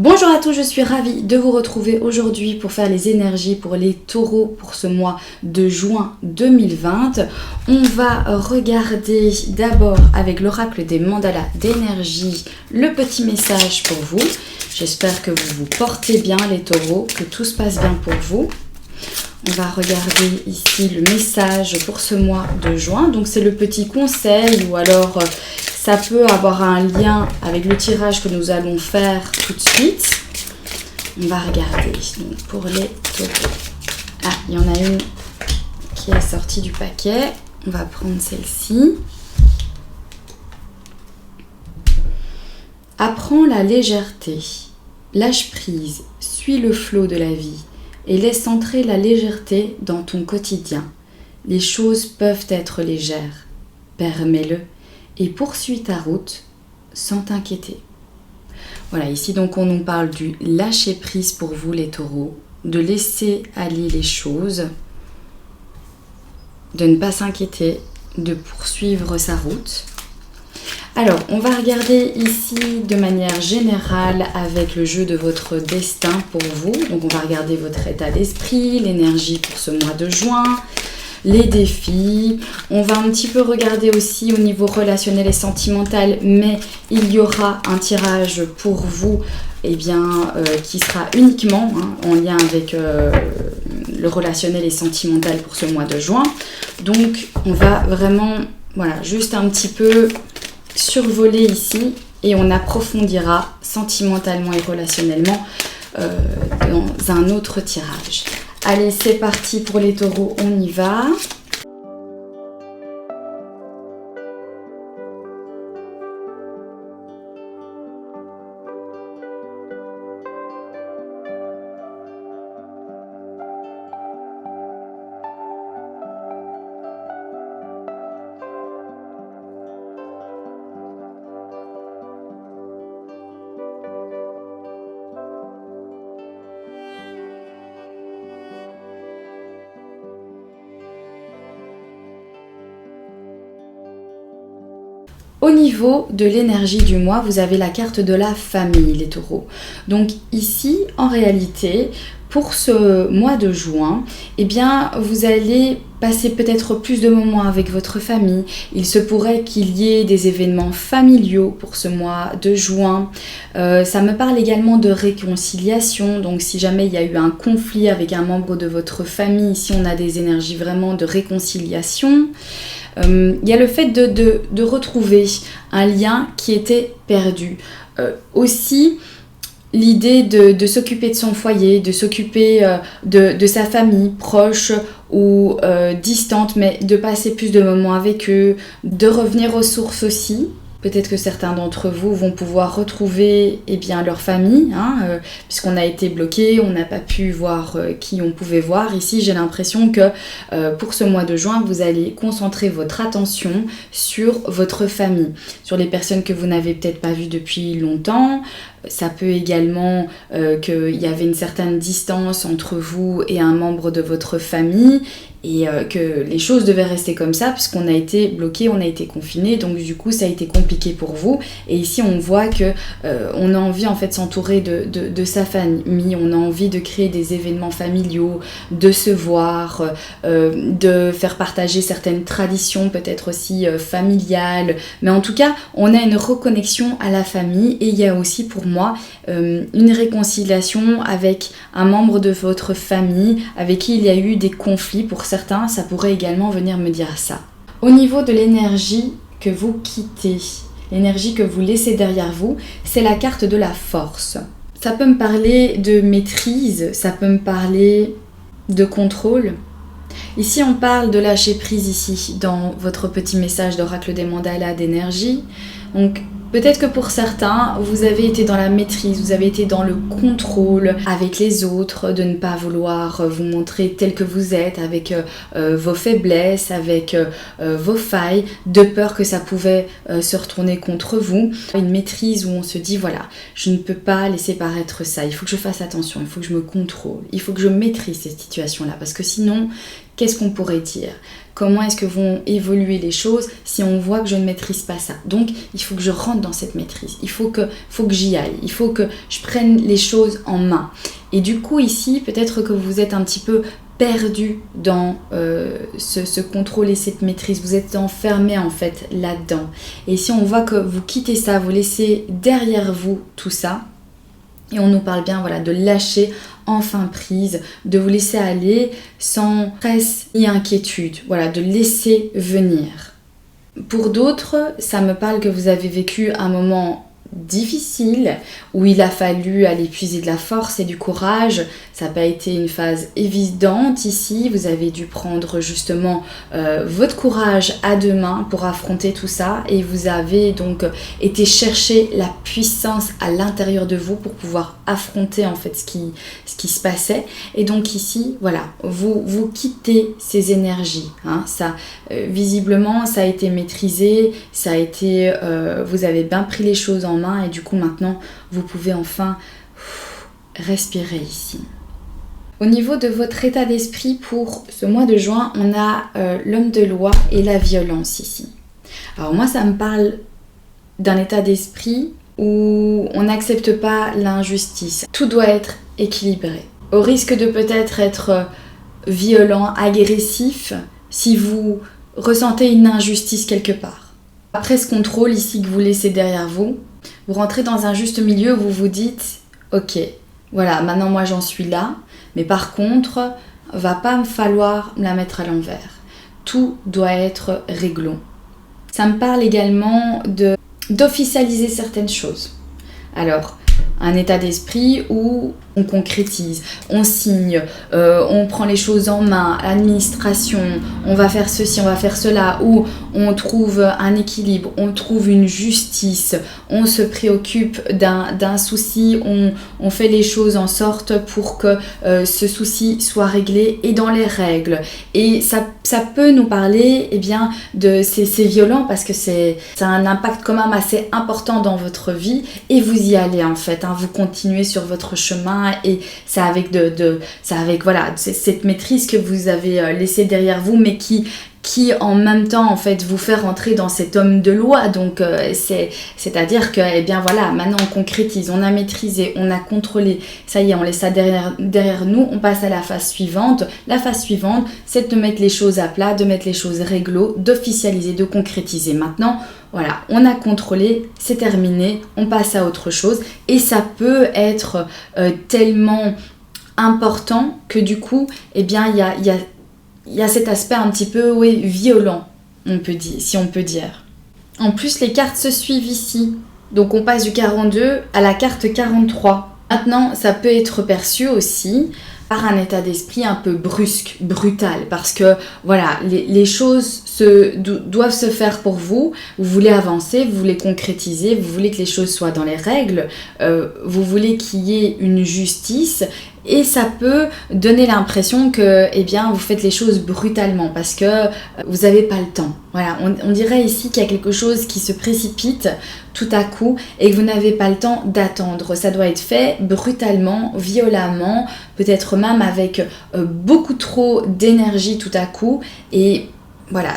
Bonjour à tous, je suis ravie de vous retrouver aujourd'hui pour faire les énergies pour les taureaux pour ce mois de juin 2020. On va regarder d'abord avec l'oracle des mandalas d'énergie le petit message pour vous. J'espère que vous vous portez bien les taureaux, que tout se passe bien pour vous. On va regarder ici le message pour ce mois de juin. Donc c'est le petit conseil ou alors ça peut avoir un lien avec le tirage que nous allons faire tout de suite. On va regarder donc pour les taureaux. Ah, il y en a une qui est sortie du paquet. On va prendre celle-ci. Apprends la légèreté. Lâche prise. Suis le flot de la vie. Et laisse entrer la légèreté dans ton quotidien. Les choses peuvent être légères. Permets-le et poursuis ta route sans t'inquiéter. Voilà, ici donc on nous parle du lâcher prise pour vous les taureaux, de laisser aller les choses, de ne pas s'inquiéter, de poursuivre sa route. Alors, on va regarder ici de manière générale avec le jeu de votre destin pour vous. Donc, on va regarder votre état d'esprit, l'énergie pour ce mois de juin, les défis. On va un petit peu regarder aussi au niveau relationnel et sentimental, mais il y aura un tirage pour vous qui sera uniquement en lien avec le relationnel et sentimental pour ce mois de juin. Donc, on va vraiment, juste un petit peu survoler ici et on approfondira sentimentalement et relationnellement dans un autre tirage. Allez, c'est parti pour les taureaux, on y va. Au niveau de l'énergie du mois, vous avez la carte de la famille, les taureaux. Donc ici, en réalité, pour ce mois de juin, vous allez passer peut-être plus de moments avec votre famille. Il se pourrait qu'il y ait des événements familiaux pour ce mois de juin. Ça me parle également de réconciliation. Donc si jamais il y a eu un conflit avec un membre de votre famille, ici on a des énergies vraiment de réconciliation. Il y a le fait de retrouver un lien qui était perdu. Aussi, l'idée de s'occuper de son foyer, de s'occuper de sa famille proche ou distante, mais de passer plus de moments avec eux, de revenir aux sources aussi. Peut-être que certains d'entre vous vont pouvoir retrouver leur famille, puisqu'on a été bloqué, on n'a pas pu voir qui on pouvait voir. Ici, j'ai l'impression que pour ce mois de juin, vous allez concentrer votre attention sur votre famille, sur les personnes que vous n'avez peut-être pas vues depuis longtemps. Ça peut également qu'il y avait une certaine distance entre vous et un membre de votre famille et que les choses devaient rester comme ça puisqu'on a été bloqué, on a été confiné, donc du coup ça a été compliqué pour vous. Et ici on voit que on a envie en fait de s'entourer de sa famille, on a envie de créer des événements familiaux, de se voir, de faire partager certaines traditions peut-être aussi familiales, mais en tout cas on a une reconnexion à la famille et il y a aussi pour moi une réconciliation avec un membre de votre famille avec qui il y a eu des conflits. Pour certains, ça pourrait également venir me dire ça. Au niveau de l'énergie que vous quittez, l'énergie que vous laissez derrière vous, c'est la carte de la force. Ça peut me parler de maîtrise, ça peut me parler de contrôle. Ici, on parle de lâcher prise ici, dans votre petit message d'oracle des mandalas d'énergie. Donc, peut-être que pour certains, vous avez été dans la maîtrise, vous avez été dans le contrôle avec les autres, de ne pas vouloir vous montrer tel que vous êtes, avec vos faiblesses, avec vos failles, de peur que ça pouvait se retourner contre vous. Une maîtrise où on se dit, voilà, je ne peux pas laisser paraître ça, il faut que je fasse attention, il faut que je me contrôle, il faut que je maîtrise cette situation-là, parce que sinon, qu'est-ce qu'on pourrait dire? Comment est-ce que vont évoluer les choses si on voit que je ne maîtrise pas ça? Donc, il faut que je rentre dans cette maîtrise. Il faut que j'y aille. Il faut que je prenne les choses en main. Et du coup, ici, peut-être que vous êtes un petit peu perdu dans ce contrôle et cette maîtrise. Vous êtes enfermé en fait là-dedans. Et si on voit que vous quittez ça, vous laissez derrière vous tout ça, et on nous parle bien voilà, de lâcher enfin prise, de vous laisser aller sans stress ni inquiétude, voilà, de laisser venir. Pour d'autres, ça me parle que vous avez vécu un moment difficile où il a fallu aller puiser de la force et du courage. Ça n'a pas été une phase évidente ici, vous avez dû prendre justement votre courage à deux mains pour affronter tout ça et vous avez donc été chercher la puissance à l'intérieur de vous pour pouvoir affronter en fait ce qui se passait. Et donc ici, voilà, vous quittez ces énergies, hein. Ça, visiblement, ça a été maîtrisé, ça a été, vous avez bien pris les choses en main et du coup maintenant, vous pouvez enfin respirer ici. Au niveau de votre état d'esprit pour ce mois de juin, on a l'homme de loi et la violence ici. Alors moi, ça me parle d'un état d'esprit où on n'accepte pas l'injustice. Tout doit être équilibré. Au risque de peut-être être violent, agressif, si vous ressentez une injustice quelque part. Après ce contrôle ici que vous laissez derrière vous, vous rentrez dans un juste milieu où vous vous dites « Ok, voilà, maintenant moi j'en suis là, mais par contre, va pas me falloir me la mettre à l'envers. Tout doit être réglo. » Ça me parle également d'officialiser certaines choses. Alors, un état d'esprit où on concrétise, on signe, on prend les choses en main, l'administration, on va faire ceci, on va faire cela, où on trouve un équilibre, on trouve une justice, on se préoccupe d'un souci, on fait les choses en sorte pour que ce souci soit réglé et dans les règles. Et ça peut nous parler, eh bien, c'est violent parce que ça a un impact quand même assez important dans votre vie et vous y allez en fait, hein, vous continuez sur votre chemin et c'est avec voilà, cette maîtrise que vous avez laissée derrière vous mais qui en même temps en fait vous fait rentrer dans cet homme de loi. Donc c'est-à-dire que eh bien voilà, maintenant on concrétise, on a maîtrisé, on a contrôlé, ça y est, on laisse ça derrière nous, on passe à la phase suivante. La phase suivante, c'est de mettre les choses à plat, de mettre les choses réglo, d'officialiser, de concrétiser. Maintenant, voilà, on a contrôlé, c'est terminé, on passe à autre chose et ça peut être tellement important que du coup, eh bien il y a cet aspect un petit peu violent, si on peut dire. En plus, les cartes se suivent ici. Donc on passe du 42 à la carte 43. Maintenant, ça peut être perçu aussi par un état d'esprit un peu brusque, brutal, parce que voilà, les choses doivent se faire pour vous. Vous voulez avancer, vous voulez concrétiser, vous voulez que les choses soient dans les règles, vous voulez qu'il y ait une justice. Et ça peut donner l'impression que eh bien, vous faites les choses brutalement parce que vous n'avez pas le temps. Voilà, on dirait ici qu'il y a quelque chose qui se précipite tout à coup et que vous n'avez pas le temps d'attendre. Ça doit être fait brutalement, violemment, peut-être même avec beaucoup trop d'énergie tout à coup. Et voilà,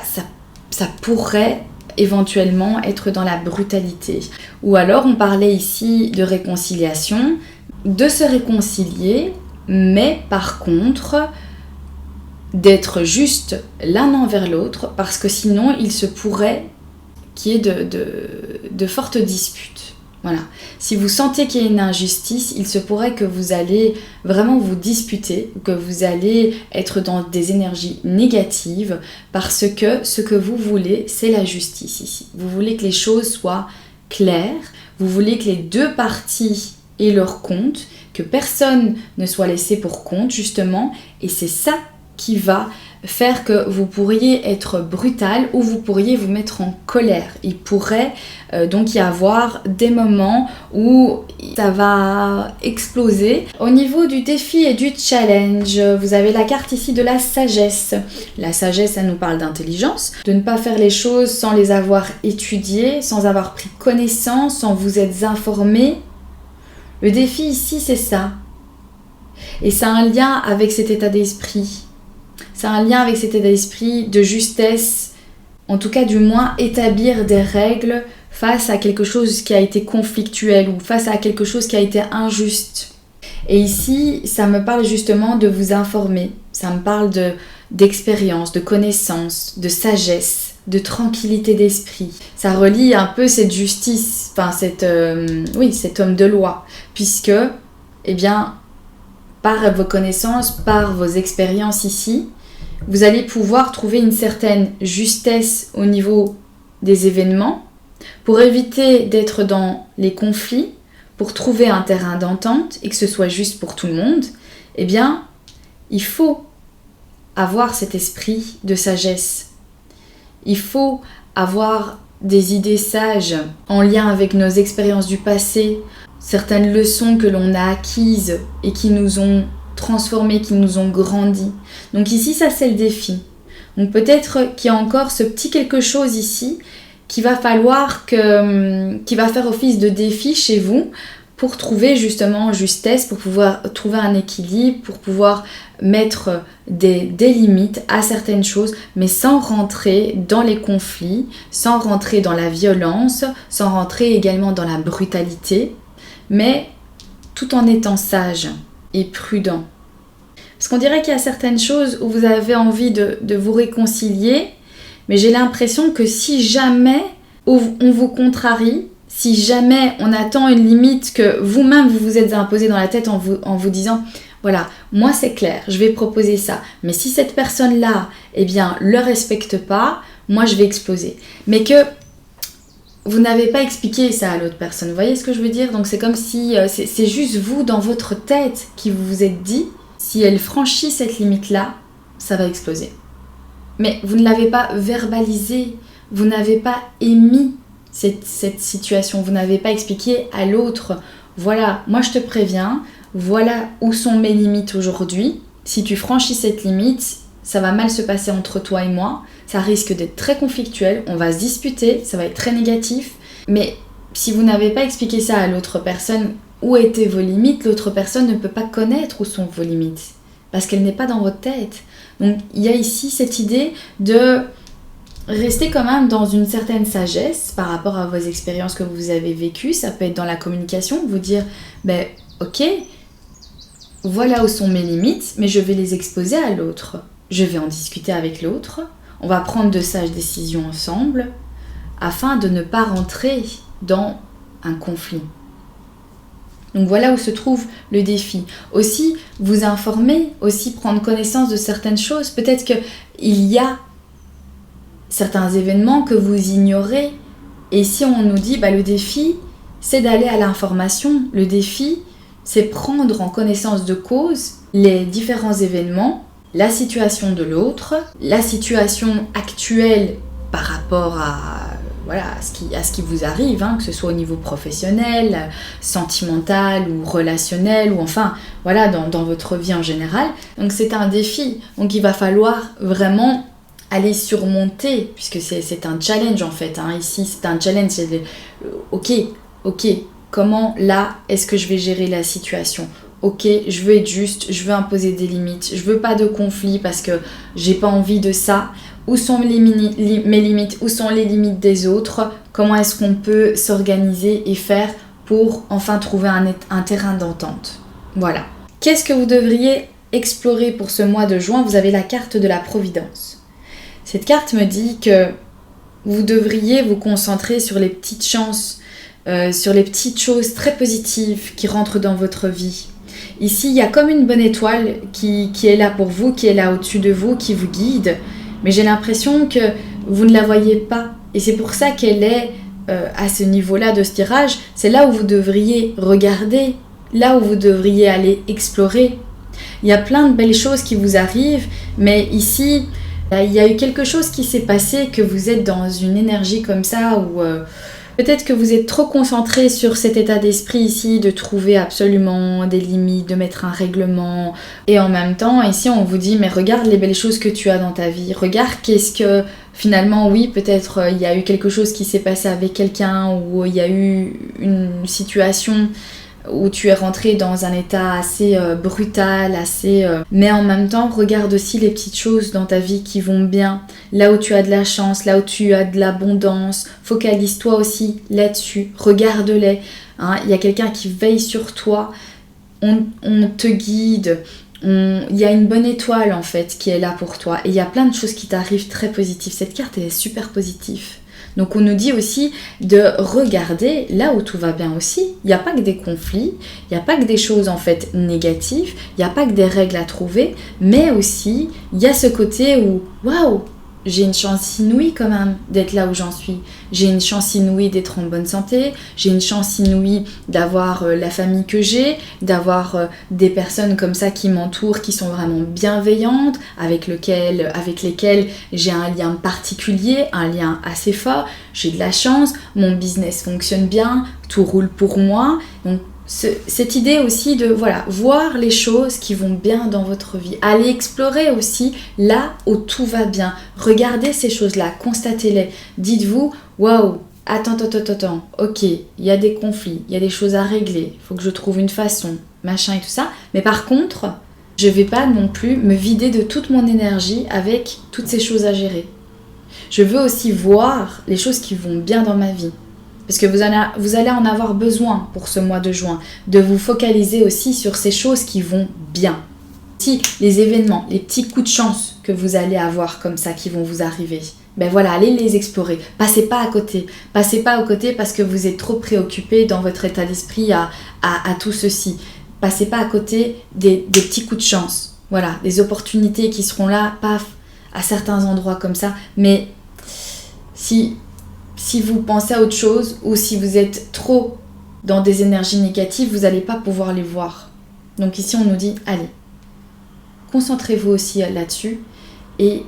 ça pourrait éventuellement être dans la brutalité. Ou alors on parlait ici de réconciliation, de se réconcilier, mais par contre d'être juste l'un envers l'autre, parce que sinon il se pourrait qu'il y ait de fortes disputes. Voilà. Si vous sentez qu'il y a une injustice, il se pourrait que vous allez vraiment vous disputer, que vous allez être dans des énergies négatives, parce que ce que vous voulez, c'est la justice ici. Vous voulez que les choses soient claires, vous voulez que les deux parties aient leur compte, que personne ne soit laissé pour compte justement, et c'est ça qui va faire que vous pourriez être brutal ou vous pourriez vous mettre en colère. Il pourrait donc y avoir des moments où ça va exploser. Au niveau du défi et du challenge, vous avez la carte ici de la sagesse. La sagesse, ça nous parle d'intelligence, de ne pas faire les choses sans les avoir étudiées, sans avoir pris connaissance, sans vous être informé. Le défi ici, c'est ça. Et ça a un lien avec cet état d'esprit. c'est un lien avec cet état d'esprit de justesse, en tout cas du moins établir des règles face à quelque chose qui a été conflictuel ou face à quelque chose qui a été injuste. Et ici, ça me parle justement de vous informer, ça me parle d'expérience, de connaissance, de sagesse, de tranquillité d'esprit. Ça relie un peu cette justice, enfin cet homme de loi, puisque, eh bien, par vos connaissances, par vos expériences ici, vous allez pouvoir trouver une certaine justesse au niveau des événements pour éviter d'être dans les conflits, pour trouver un terrain d'entente et que ce soit juste pour tout le monde. Eh bien, il faut avoir cet esprit de sagesse. Il faut avoir des idées sages en lien avec nos expériences du passé, certaines leçons que l'on a acquises et qui nous ont transformés, qui nous ont grandis. Donc ici, ça c'est le défi. Donc peut-être qu'il y a encore ce petit quelque chose ici qui va faire office de défi chez vous pour trouver justement justesse, pour pouvoir trouver un équilibre, pour pouvoir mettre des limites à certaines choses, mais sans rentrer dans les conflits, sans rentrer dans la violence, sans rentrer également dans la brutalité, mais tout en étant sage et prudent. Parce qu'on dirait qu'il y a certaines choses où vous avez envie de vous réconcilier, mais j'ai l'impression que si jamais on vous contrarie, si jamais on attend une limite que vous-même vous vous êtes imposée dans la tête en vous disant voilà, moi c'est clair, je vais proposer ça, mais si cette personne-là, eh bien, le respecte pas, moi je vais exploser. Mais que vous n'avez pas expliqué ça à l'autre personne, vous voyez ce que je veux dire? Donc c'est comme si c'est juste vous dans votre tête qui vous vous êtes dit si elle franchit cette limite-là, ça va exploser. Mais vous ne l'avez pas verbalisé, vous n'avez pas émis cette situation, vous n'avez pas expliqué à l'autre, voilà, moi je te préviens, voilà où sont mes limites aujourd'hui, si tu franchis cette limite, ça va mal se passer entre toi et moi, ça risque d'être très conflictuel, on va se disputer, ça va être très négatif, mais si vous n'avez pas expliqué ça à l'autre personne, où étaient vos limites, l'autre personne ne peut pas connaître où sont vos limites, parce qu'elle n'est pas dans votre tête. Donc il y a ici cette idée de rester quand même dans une certaine sagesse par rapport à vos expériences que vous avez vécues. Ça peut être dans la communication, vous dire ok, voilà où sont mes limites, mais je vais les exposer à l'autre. Je vais en discuter avec l'autre, on va prendre de sages décisions ensemble afin de ne pas rentrer dans un conflit. Donc voilà où se trouve le défi. Aussi, vous informer, aussi prendre connaissance de certaines choses. Peut-être qu'il y a certains événements que vous ignorez. Et si on nous dit, le défi, c'est d'aller à l'information. Le défi, c'est prendre en connaissance de cause les différents événements, la situation de l'autre, la situation actuelle par rapport à ce qui vous arrive, que ce soit au niveau professionnel, sentimental ou relationnel, ou enfin, dans votre vie en général. Donc c'est un défi. Donc il va falloir vraiment aller surmonter, puisque c'est un challenge en fait. Ici, c'est un challenge. C'est ok, comment là, est-ce que je vais gérer la situation ? Ok, je veux être juste, je veux imposer des limites, je veux pas de conflit parce que j'ai pas envie de ça. Où sont mes limites? Où sont les limites des autres? Comment est-ce qu'on peut s'organiser et faire pour enfin trouver un terrain d'entente? Voilà. Qu'est-ce que vous devriez explorer pour ce mois de juin? Vous avez la carte de la Providence. Cette carte me dit que vous devriez vous concentrer sur les petites chances, sur les petites choses très positives qui rentrent dans votre vie. Ici, il y a comme une bonne étoile qui est là pour vous, qui est là au-dessus de vous, qui vous guide. Mais j'ai l'impression que vous ne la voyez pas. Et c'est pour ça qu'elle est à ce niveau-là de ce tirage. C'est là où vous devriez regarder, là où vous devriez aller explorer. Il y a plein de belles choses qui vous arrivent, mais ici, il y a eu quelque chose qui s'est passé, que vous êtes dans une énergie comme ça, où peut-être que vous êtes trop concentré sur cet état d'esprit ici, de trouver absolument des limites, de mettre un règlement. Et en même temps, ici, on vous dit, mais regarde les belles choses que tu as dans ta vie. Regarde qu'est-ce que, finalement, oui, peut-être il y a eu quelque chose qui s'est passé avec quelqu'un, ou il y a eu une situation où tu es rentré dans un état assez brutal, mais en même temps, regarde aussi les petites choses dans ta vie qui vont bien, là où tu as de la chance, là où tu as de l'abondance. Focalise-toi aussi là-dessus, regarde-les. Hein. Il y a quelqu'un qui veille sur toi, on te guide, il y a une bonne étoile en fait qui est là pour toi. Et il y a plein de choses qui t'arrivent très positives. Cette carte, elle est super positive. Donc on nous dit aussi de regarder là où tout va bien aussi. Il n'y a pas que des conflits, il n'y a pas que des choses en fait négatives, il n'y a pas que des règles à trouver, mais aussi il y a ce côté où waouh, j'ai une chance inouïe quand même d'être là où j'en suis. J'ai une chance inouïe d'être en bonne santé, j'ai une chance inouïe d'avoir la famille que j'ai, d'avoir des personnes comme ça qui m'entourent, qui sont vraiment bienveillantes, avec lesquelles j'ai un lien particulier, un lien assez fort. J'ai de la chance, mon business fonctionne bien, tout roule pour moi. Donc cette idée aussi de voir les choses qui vont bien dans votre vie, aller explorer aussi là où tout va bien, regardez ces choses-là, constatez-les, dites-vous waouh, attends, ok, il y a des conflits, il y a des choses à régler, il faut que je trouve une façon, machin et tout ça, mais par contre, je vais pas non plus me vider de toute mon énergie avec toutes ces choses à gérer. Je veux aussi voir les choses qui vont bien dans ma vie. Parce que vous allez en avoir besoin pour ce mois de juin, de vous focaliser aussi sur ces choses qui vont bien. Si les événements, les petits coups de chance que vous allez avoir comme ça, qui vont vous arriver, ben voilà, allez les explorer. Passez pas à côté parce que vous êtes trop préoccupé dans votre état d'esprit à tout ceci. Passez pas à côté des petits coups de chance. Voilà, des opportunités qui seront là, paf, à certains endroits comme ça. Mais si vous pensez à autre chose ou si vous êtes trop dans des énergies négatives, vous n'allez pas pouvoir les voir. Donc ici, on nous dit, allez, concentrez-vous aussi là-dessus et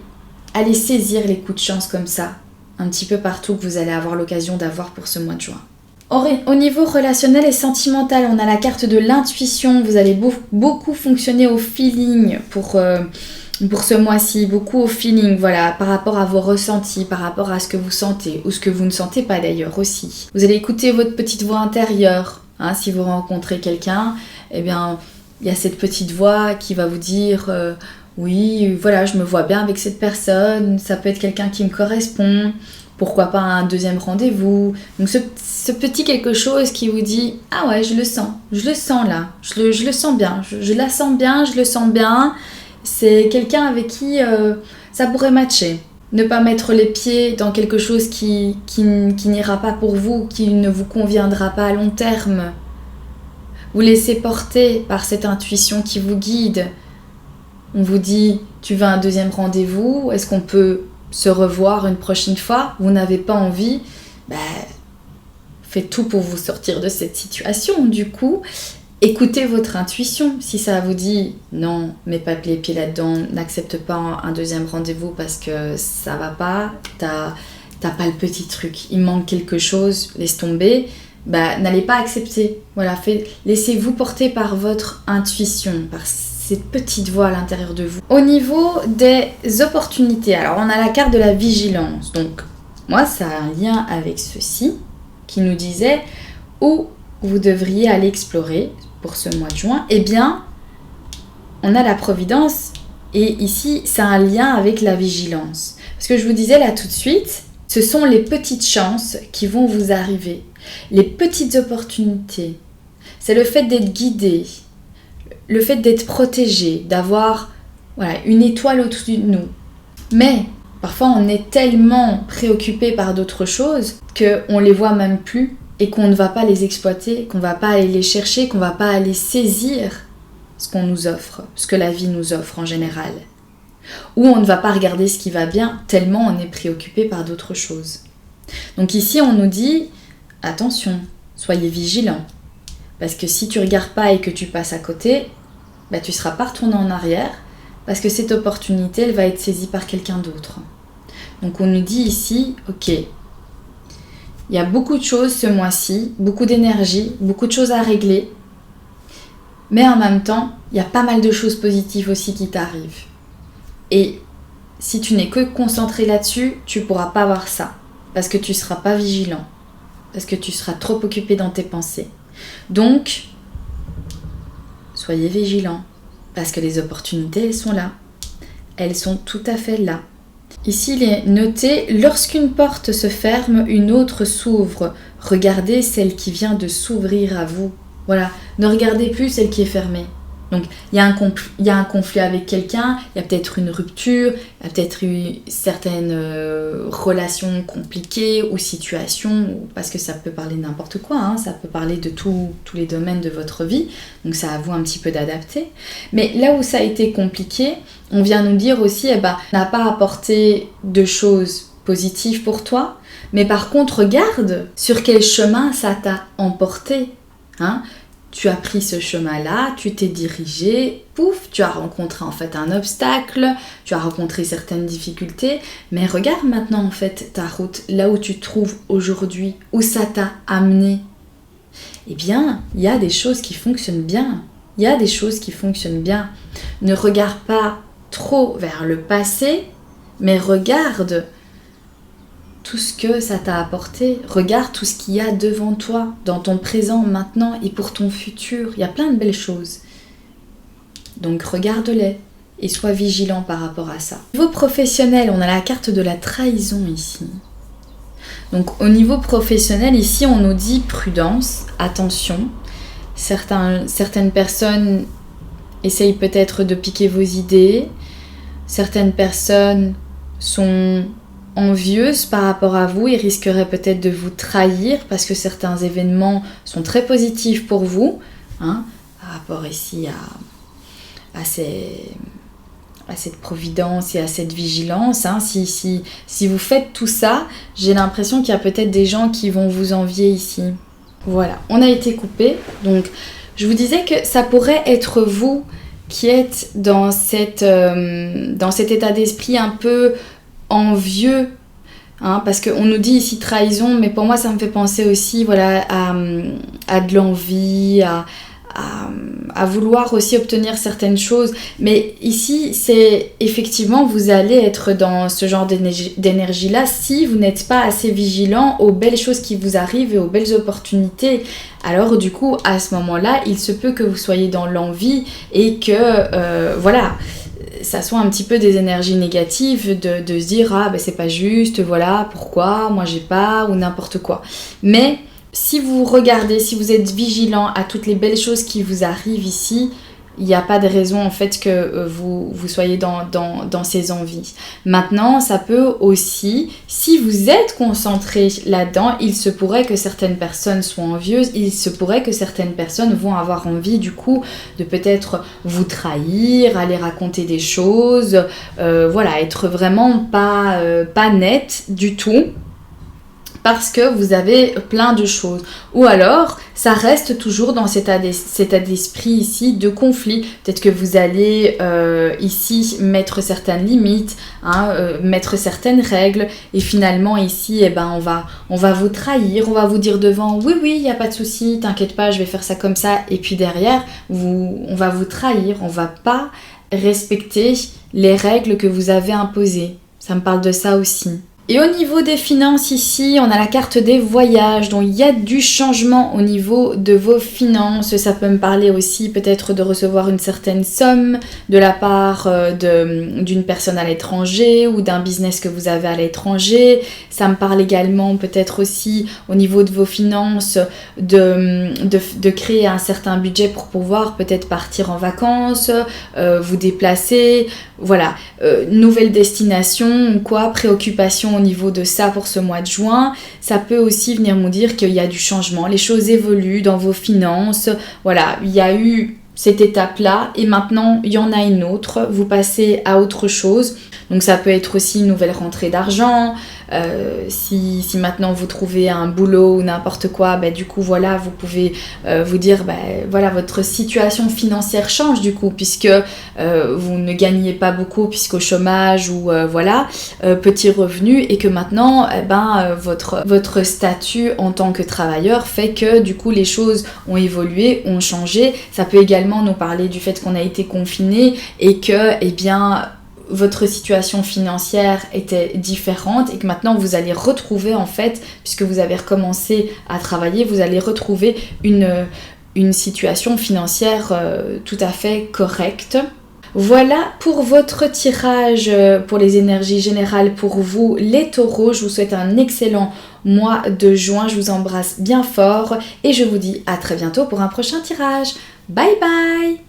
allez saisir les coups de chance comme ça, un petit peu partout que vous allez avoir l'occasion d'avoir pour ce mois de juin. Au niveau relationnel et sentimental, on a la carte de l'intuition. Vous allez beaucoup fonctionner au feeling pour ce mois-ci, beaucoup au feeling, voilà, par rapport à vos ressentis, par rapport à ce que vous sentez, ou ce que vous ne sentez pas d'ailleurs aussi. Vous allez écouter votre petite voix intérieure, hein, si vous rencontrez quelqu'un, eh bien, il y a cette petite voix qui va vous dire oui, voilà, je me vois bien avec cette personne, ça peut être quelqu'un qui me correspond, pourquoi pas un deuxième rendez-vous. Donc ce petit quelque chose qui vous dit ah ouais, je le sens là, je le sens bien, je la sens bien, je le sens bien. C'est quelqu'un avec qui ça pourrait matcher. Ne pas mettre les pieds dans quelque chose qui n'ira pas pour vous, qui ne vous conviendra pas à long terme. Vous laissez porter par cette intuition qui vous guide. On vous dit, tu veux un deuxième rendez-vous? Est-ce qu'on peut se revoir une prochaine fois? Vous n'avez pas envie? Faites tout pour vous sortir de cette situation, du coup. Écoutez votre intuition. Si ça vous dit non, mets pas les pieds là-dedans, n'accepte pas un deuxième rendez-vous parce que ça va pas, t'as pas le petit truc, il manque quelque chose, laisse tomber, n'allez pas accepter. Voilà, laissez-vous porter par votre intuition, par cette petite voix à l'intérieur de vous. Au niveau des opportunités, alors on a la carte de la vigilance. Donc moi, ça a un lien avec ceci qui nous disait où vous devriez aller explorer pour ce mois de juin. Eh bien, on a la providence et ici, c'est un lien avec la vigilance. Parce que je vous disais là tout de suite, ce sont les petites chances qui vont vous arriver, les petites opportunités. C'est le fait d'être guidé, le fait d'être protégé, d'avoir une étoile au-dessus de nous. Mais parfois, on est tellement préoccupé par d'autres choses qu'on ne les voit même plus et qu'on ne va pas les exploiter, qu'on ne va pas aller les chercher, qu'on ne va pas aller saisir ce qu'on nous offre, ce que la vie nous offre en général. Ou on ne va pas regarder ce qui va bien, tellement on est préoccupé par d'autres choses. Donc ici, on nous dit, attention, soyez vigilants. Parce que si tu ne regardes pas et que tu passes à côté, tu ne seras pas retourné en arrière, parce que cette opportunité, elle va être saisie par quelqu'un d'autre. Donc on nous dit ici, ok, il y a beaucoup de choses ce mois-ci, beaucoup d'énergie, beaucoup de choses à régler, mais en même temps, il y a pas mal de choses positives aussi qui t'arrivent. Et si tu n'es que concentré là-dessus, tu ne pourras pas voir ça, parce que tu ne seras pas vigilant, parce que tu seras trop occupé dans tes pensées. Donc, soyez vigilants. Parce que les opportunités, elles sont là. Elles sont tout à fait là. Ici, il est noté, lorsqu'une porte se ferme, une autre s'ouvre. Regardez celle qui vient de s'ouvrir à vous. Voilà, ne regardez plus celle qui est fermée. Donc, il y a un conflit avec quelqu'un, il y a peut-être une rupture, il y a peut-être eu certaines relations compliquées ou situations, parce que ça peut parler de n'importe quoi, hein, ça peut parler de tous les domaines de votre vie, donc ça à vous un petit peu d'adapter. Mais là où ça a été compliqué, on vient nous dire aussi, n'a pas apporté de choses positives pour toi, mais par contre, regarde sur quel chemin ça t'a emporté, hein. Tu as pris ce chemin-là, tu t'es dirigé, pouf, tu as rencontré en fait un obstacle, tu as rencontré certaines difficultés, mais regarde maintenant en fait ta route, là où tu te trouves aujourd'hui, où ça t'a amené. Eh bien, il y a des choses qui fonctionnent bien, il y a des choses qui fonctionnent bien. Ne regarde pas trop vers le passé, mais regarde tout ce que ça t'a apporté. Regarde tout ce qu'il y a devant toi, dans ton présent, maintenant et pour ton futur. Il y a plein de belles choses. Donc regarde-les et sois vigilant par rapport à ça. Au niveau professionnel, on a la carte de la trahison ici. Donc au niveau professionnel, ici, on nous dit prudence, attention. Certaines personnes essayent peut-être de piquer vos idées. Certaines personnes sont envieuses par rapport à vous et risqueraient peut-être de vous trahir parce que certains événements sont très positifs pour vous, hein, par rapport ici à cette providence et à cette vigilance. Hein. Si vous faites tout ça, j'ai l'impression qu'il y a peut-être des gens qui vont vous envier ici. Voilà, on a été coupé. Donc, je vous disais que ça pourrait être vous qui êtes dans cet état d'esprit un peu envieux, hein, parce qu'on nous dit ici trahison, mais pour moi ça me fait penser aussi voilà, à de l'envie, à vouloir aussi obtenir certaines choses. Mais ici, c'est effectivement, vous allez être dans ce genre d'énergie-là si vous n'êtes pas assez vigilant aux belles choses qui vous arrivent et aux belles opportunités. Alors du coup, à ce moment-là, il se peut que vous soyez dans l'envie et que, voilà, ça soit un petit peu des énergies négatives de se dire « Ah, ben c'est pas juste, voilà, pourquoi, moi j'ai pas » ou n'importe quoi. Mais si vous regardez, si vous êtes vigilant à toutes les belles choses qui vous arrivent ici, il n'y a pas de raison en fait que vous soyez dans ces envies. Maintenant, ça peut aussi, si vous êtes concentré là-dedans, il se pourrait que certaines personnes soient envieuses, il se pourrait que certaines personnes vont avoir envie du coup de peut-être vous trahir, aller raconter des choses, voilà, être vraiment pas net du tout. Parce que vous avez plein de choses. Ou alors, ça reste toujours dans cet état d'esprit ici de conflit. Peut-être que vous allez ici mettre certaines limites, hein, mettre certaines règles. Et finalement, ici, on va vous trahir. On va vous dire devant, oui, il n'y a pas de souci, t'inquiète pas, je vais faire ça comme ça. Et puis derrière, on va vous trahir. On ne va pas respecter les règles que vous avez imposées. Ça me parle de ça aussi. Et au niveau des finances ici, on a la carte des voyages, donc il y a du changement au niveau de vos finances. Ça peut me parler aussi peut-être de recevoir une certaine somme de la part d'une personne à l'étranger ou d'un business que vous avez à l'étranger. Ça me parle également peut-être aussi au niveau de vos finances de créer un certain budget pour pouvoir peut-être partir en vacances, vous déplacer, voilà, nouvelle destination ou quoi, préoccupation au niveau de ça pour ce mois de juin. Ça peut aussi venir nous dire qu'il y a du changement, les choses évoluent dans vos finances, voilà, il y a eu cette étape-là et maintenant il y en a une autre, vous passez à autre chose. Donc ça peut être aussi une nouvelle rentrée d'argent, si maintenant vous trouvez un boulot ou n'importe quoi, du coup voilà, vous pouvez vous dire voilà, votre situation financière change du coup puisque vous ne gagnez pas beaucoup puisqu'au chômage ou voilà, petit revenu et que maintenant votre statut en tant que travailleur fait que du coup les choses ont évolué, ont changé. Ça peut également nous parler du fait qu'on a été confiné et que votre situation financière était différente et que maintenant vous allez retrouver en fait, puisque vous avez recommencé à travailler, vous allez retrouver une une situation financière tout à fait correcte. Voilà pour votre tirage pour les énergies générales pour vous les taureaux. Je vous souhaite un excellent mois de juin. Je vous embrasse bien fort et je vous dis à très bientôt pour un prochain tirage. Bye bye!